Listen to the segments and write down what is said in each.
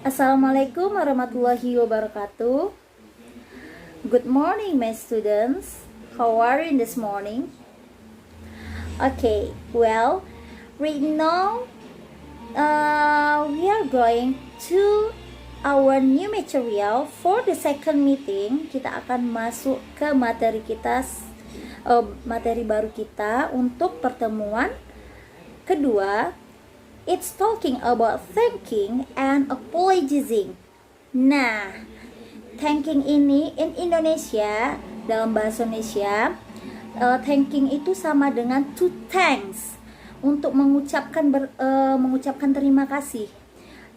Assalamualaikum warahmatullahi wabarakatuh. Good morning, my students. How are you this morning? Okay, well, right now we are going to our new material for the second meeting. Kita akan masuk ke materi kita, materi baru kita untuk pertemuan kedua. It's talking about thanking and apologizing. Nah, thanking ini in Indonesia, dalam bahasa Indonesia, thanking itu sama dengan to thanks, untuk mengucapkan terima kasih.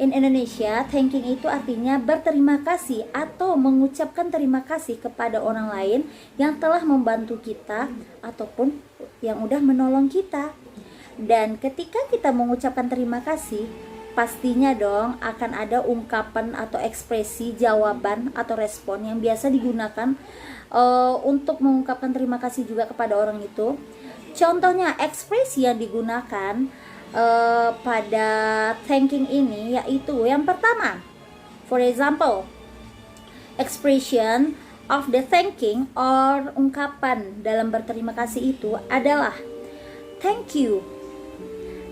In Indonesia, thanking itu artinya berterima kasih atau mengucapkan terima kasih kepada orang lain yang telah membantu kita ataupun yang udah menolong kita. Dan ketika kita mengucapkan terima kasih, pastinya dong akan ada ungkapan atau ekspresi, jawaban atau respon yang biasa digunakan untuk mengungkapkan terima kasih juga kepada orang itu. Contohnya ekspresi yang digunakan pada thanking ini yaitu yang pertama, for example, expression of the thanking or ungkapan dalam berterima kasih itu adalah thank you.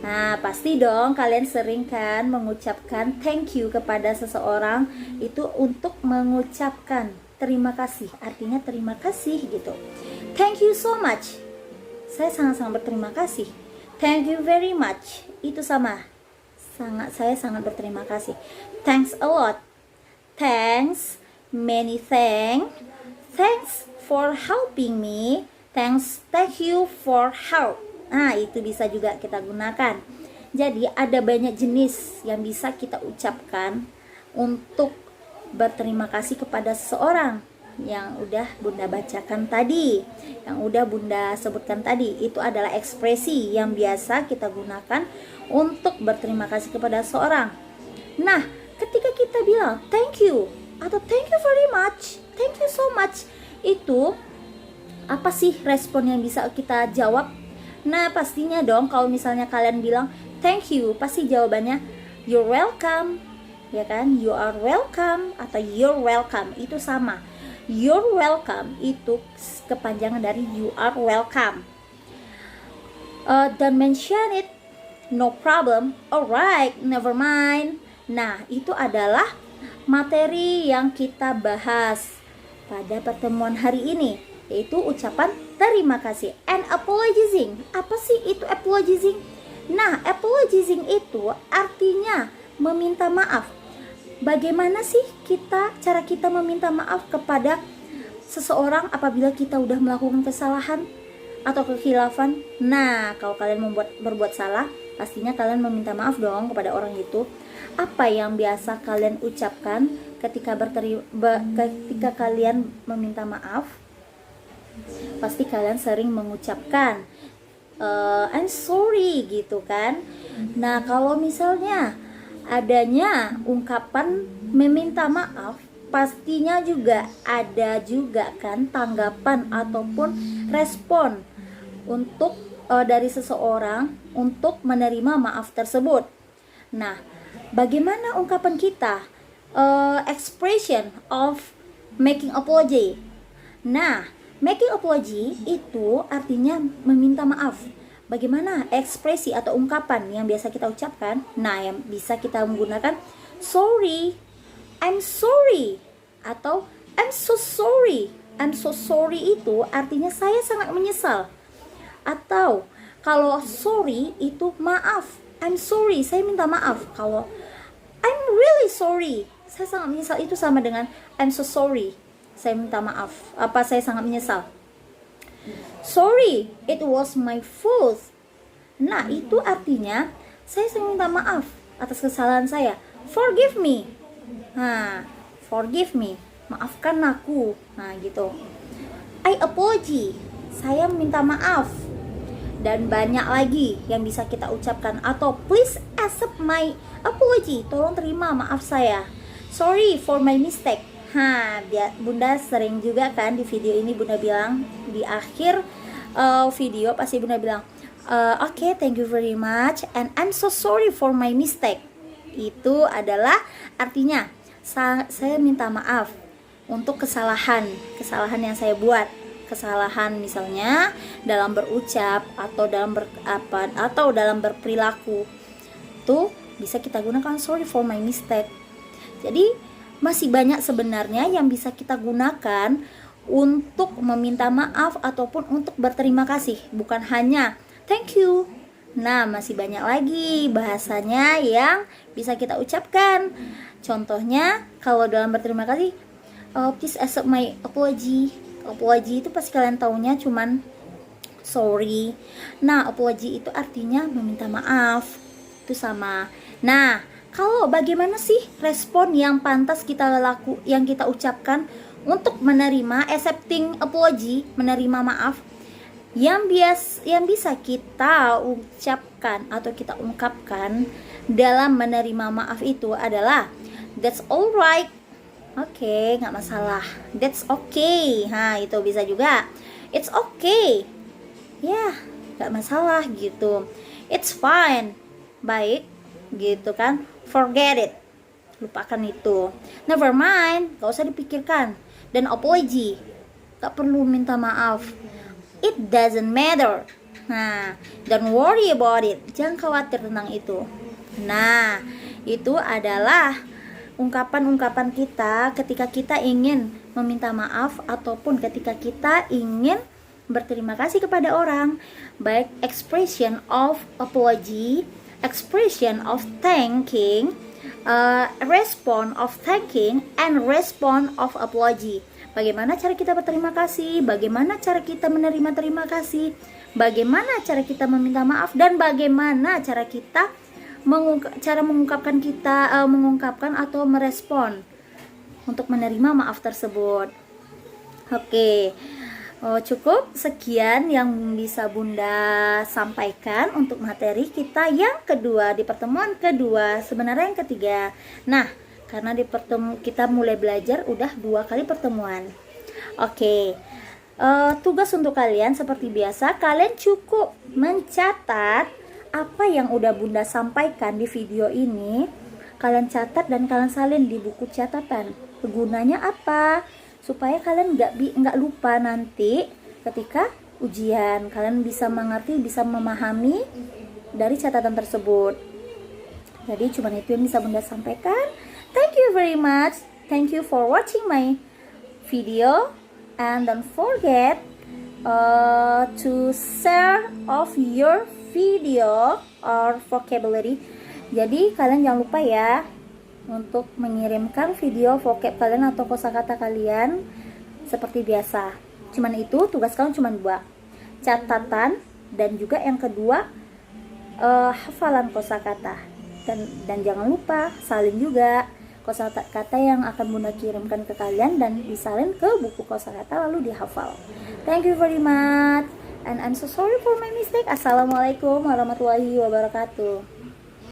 Nah, pasti dong kalian sering kan mengucapkan thank you kepada seseorang itu untuk mengucapkan terima kasih. Artinya terima kasih gitu. Thank you so much. Saya sangat-sangat berterima kasih. Thank you very much. Itu sama. Saya sangat berterima kasih. Thanks a lot. Thanks, many thanks. Thanks for helping me. Thank you for help. Nah, itu bisa juga kita gunakan. Jadi ada banyak jenis yang bisa kita ucapkan untuk berterima kasih kepada seseorang. Yang udah Bunda bacakan tadi, yang udah Bunda sebutkan tadi, itu adalah ekspresi yang biasa kita gunakan untuk berterima kasih kepada seseorang. Nah, ketika kita bilang thank you atau thank you very much, thank you so much, itu apa sih respon yang bisa kita jawab? Nah, pastinya dong kalau misalnya kalian bilang thank you, pasti jawabannya you're welcome, ya kan? You are welcome atau you're welcome, itu sama. You're welcome itu kepanjangan dari you are welcome. Don't mention it, no problem, alright, never mind. Nah, itu adalah materi yang kita bahas pada pertemuan hari ini, yaitu ucapan terima kasih and apologizing. Apa sih itu apologizing? Nah, apologizing itu artinya meminta maaf. Bagaimana sih cara kita meminta maaf kepada seseorang apabila kita udah melakukan kesalahan atau kekhilafan? Nah, kalau kalian berbuat salah, pastinya kalian meminta maaf dong kepada orang itu. Apa yang biasa kalian ucapkan ketika kalian meminta maaf? Pasti kalian sering mengucapkan I'm sorry gitu kan. Nah, kalau misalnya adanya ungkapan meminta maaf, pastinya juga ada juga kan tanggapan ataupun respon untuk dari seseorang untuk menerima maaf tersebut. Nah, bagaimana ungkapan kita? Expression of making apology. Nah, making apology itu artinya meminta maaf. Bagaimana ekspresi atau ungkapan yang biasa kita ucapkan? Nah, yang bisa kita menggunakan sorry, I'm sorry, atau I'm so sorry. I'm so sorry itu artinya saya sangat menyesal. Atau kalau sorry itu maaf, I'm sorry, saya minta maaf. Kalau I'm really sorry, saya sangat menyesal, itu sama dengan I'm so sorry, saya minta maaf, saya sangat menyesal. Sorry, it was my fault. Nah, itu artinya saya minta maaf atas kesalahan saya. Forgive me. Nah, forgive me, maafkan aku. Nah, gitu. I apology, saya minta maaf. Dan banyak lagi yang bisa kita ucapkan. Atau please accept my apology, tolong terima maaf saya. Sorry for my mistake. Bunda sering juga kan di video ini Bunda bilang di akhir video pasti Bunda bilang okay, thank you very much and I'm so sorry for my mistake. Itu adalah artinya saya minta maaf untuk kesalahan yang saya buat. Kesalahan misalnya dalam berucap atau dalam berperilaku. Itu bisa kita gunakan sorry for my mistake. Jadi masih banyak sebenarnya yang bisa kita gunakan untuk meminta maaf ataupun untuk berterima kasih, bukan hanya thank you. Nah, masih banyak lagi bahasanya yang bisa kita ucapkan. Contohnya, kalau dalam berterima kasih, please accept my apology. Apology itu pasti kalian taunya cuman sorry. Nah, apology itu artinya meminta maaf. Itu sama. Nah, kalau bagaimana sih respon yang pantas yang kita ucapkan untuk menerima accepting apology, menerima maaf? Yang bisa kita ucapkan atau kita ungkapkan dalam menerima maaf itu adalah that's alright. Oke, nggak masalah. That's okay. Nah, itu bisa juga. It's okay. Ya, nggak masalah gitu. It's fine. Baik, gitu kan. Forget it. Lupakan itu. Never mind. Gak usah dipikirkan. Dan apology. Gak perlu minta maaf. It doesn't matter. Nah, don't worry about it. Jangan khawatir tentang itu. Nah, itu adalah ungkapan-ungkapan kita ketika kita ingin meminta maaf ataupun ketika kita ingin berterima kasih kepada orang. Baik expression of apology, expression of thanking, response of thanking, and response of apology. Bagaimana cara kita berterima kasih, bagaimana cara kita menerima terima kasih, bagaimana cara kita meminta maaf, dan bagaimana cara kita mengungkapkan atau merespon untuk menerima maaf tersebut. Oke. Cukup sekian yang bisa Bunda sampaikan untuk materi kita yang kedua di pertemuan kedua, sebenarnya yang ketiga. Nah, karena kita mulai belajar udah 2 kali pertemuan. Oke. Tugas untuk kalian seperti biasa, kalian cukup mencatat apa yang udah Bunda sampaikan di video ini. Kalian catat dan kalian salin di buku catatan. Gunanya apa? Supaya kalian nggak lupa nanti ketika ujian. Kalian bisa mengerti, bisa memahami dari catatan tersebut. Jadi cuma itu yang bisa Bunda sampaikan. Thank you very much. Thank you for watching my video. And don't forget to share of your video or vocabulary. Jadi kalian jangan lupa ya untuk mengirimkan video vocab kalian atau kosakata kalian seperti biasa. Cuman itu, tugas kalian cuma 2. Catatan dan juga yang kedua hafalan kosakata. Dan jangan lupa salin juga kosakata yang akan Bunda kirimkan ke kalian dan disalin ke buku kosakata lalu dihafal. Thank you very much and I'm so sorry for my mistake. Assalamualaikum warahmatullahi wabarakatuh.